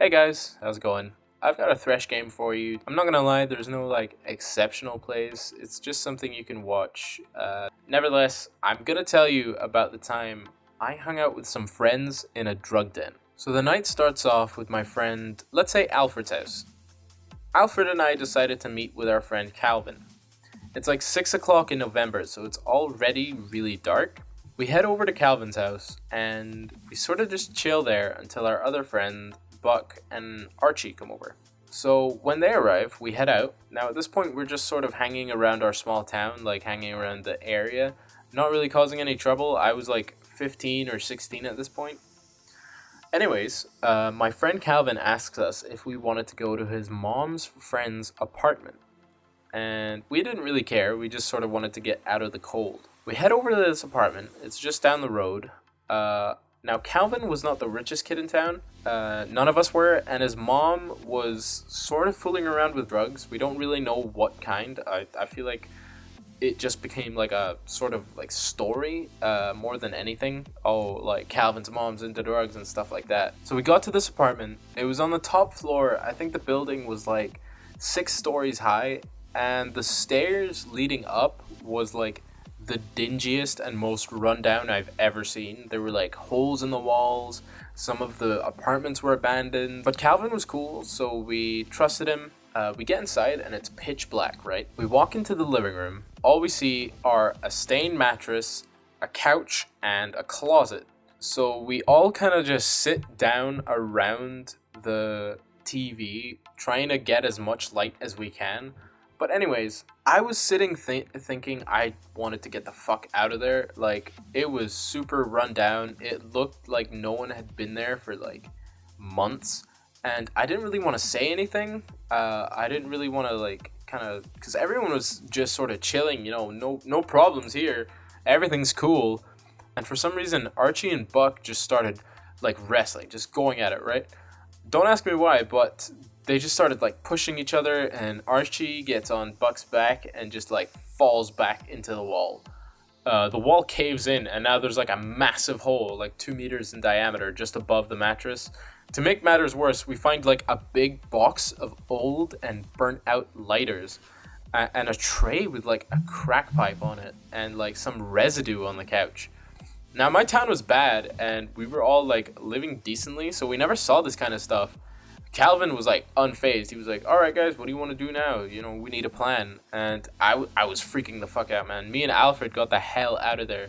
Hey guys, how's it going? I've got a Thresh game for you. I'm not gonna lie, there's no exceptional plays. It's just something you can watch. Nevertheless, I'm gonna tell you about the time I hung out with some friends in a drug den. So the night starts off with my friend, let's say Alfred's house. Alfred and I decided to meet with our friend Calvin. It's like 6 o'clock in November, so it's already really dark. We head over to Calvin's house and we sort of just chill there until our other friend, Buck, and Archie come over. So when they arrive, we head out. Now at this point, we're just sort of hanging around our small town, like hanging around the area, not really causing any trouble. I was like 15 or 16 at this point. Anyways, my friend Calvin asks us if we wanted to go to his mom's friend's apartment. And we didn't really care, we just sort of wanted to get out of the cold. We head over to this apartment, it's just down the road. Now, Calvin was not the richest kid in town, none of us were, and his mom was sort of fooling around with drugs. We don't really know what kind. I feel like it just became like a sort of like story more than anything. Oh, like Calvin's mom's into drugs and stuff like that. So we got to this apartment, it was on the top floor. I think the building was like 6 stories high, and the stairs leading up was like the dingiest and most rundown I've ever seen. There were like holes in the walls. Some of the apartments were abandoned, but Calvin was cool, so we trusted him. We get inside and it's pitch black, right? We walk into the living room. All we see are a stained mattress, a couch, and a closet. So we all kind of just sit down around the TV, trying to get as much light as we can. But anyways, I was sitting thinking I wanted to get the fuck out of there. Like, it was super run down. It looked like no one had been there for like months. And I didn't really want to say anything. I didn't really want to like kind of, because everyone was just sort of chilling, no problems here. Everything's cool. And for some reason, Archie and Buck just started like wrestling, just going at it, right? Don't ask me why, but they just started like pushing each other, and Archie gets on Buck's back and just like falls back into the wall. The wall caves in, and now there's like a massive hole, like 2 meters in diameter, just above the mattress. To make matters worse, we find like a big box of old and burnt out lighters, and a tray with like a crack pipe on it, and like some residue on the couch. Now, my town was bad, and we were all like living decently, so we never saw this kind of stuff. Calvin was like unfazed. He was like, "All right, guys, what do you want to do now? We need a plan." And I was freaking the fuck out, man. Me and Alfred got the hell out of there.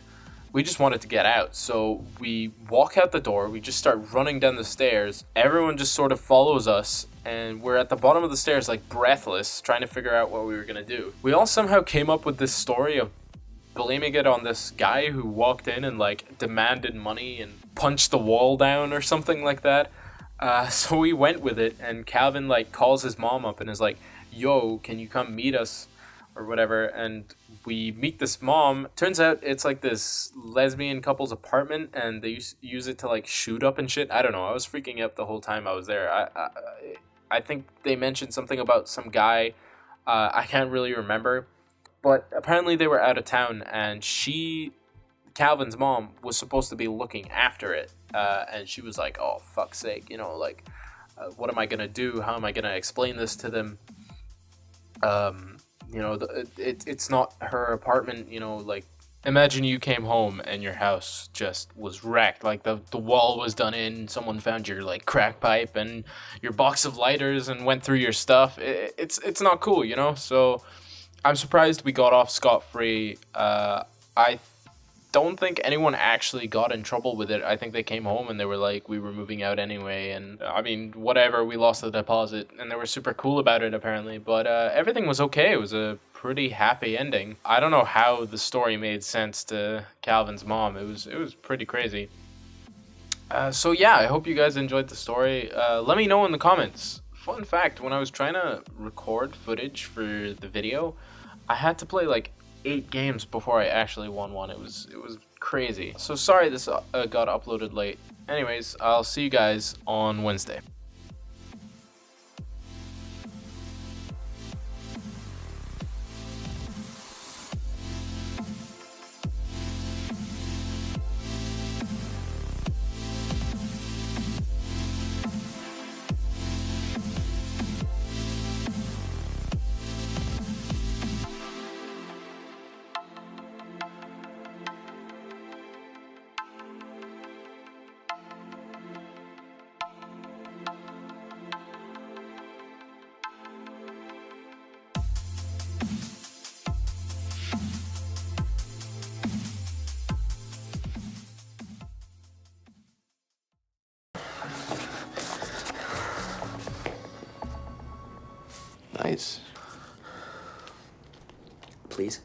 We just wanted to get out. So we walk out the door. We just start running down the stairs. Everyone just sort of follows us. And we're at the bottom of the stairs, like breathless, trying to figure out what we were going to do. We all somehow came up with this story of blaming it on this guy who walked in and like demanded money and punched the wall down or something like that. So we went with it, and Calvin like calls his mom up and is like, "Yo, can you come meet us?" or whatever. And we meet this mom. Turns out it's like this lesbian couple's apartment, and they use it to like shoot up and shit. I don't know. I was freaking out the whole time I was there. I think they mentioned something about some guy. I can't really remember, but apparently they were out of town, and Calvin's mom, was supposed to be looking after it. And she was like, "Oh, fuck's sake, what am I gonna do? How am I gonna explain this to them? It's not her apartment, like, imagine you came home and your house just was wrecked. Like, the wall was done in, someone found your, like, crack pipe and your box of lighters and went through your stuff. It's not cool, So I'm surprised we got off scot-free. I don't think anyone actually got in trouble with it. I think they came home and they were like, we were moving out anyway, and I mean, whatever, we lost the deposit, and they were super cool about it apparently, but everything was okay. It was a pretty happy ending. I don't know how the story made sense to Calvin's mom. It was pretty crazy. So yeah, I hope you guys enjoyed the story. Let me know in the comments. Fun fact, when I was trying to record footage for the video, I had to play like 8 games before I actually won one. It was crazy. So sorry this got uploaded late. Anyways, I'll see you guys on Wednesday. Nice. Please.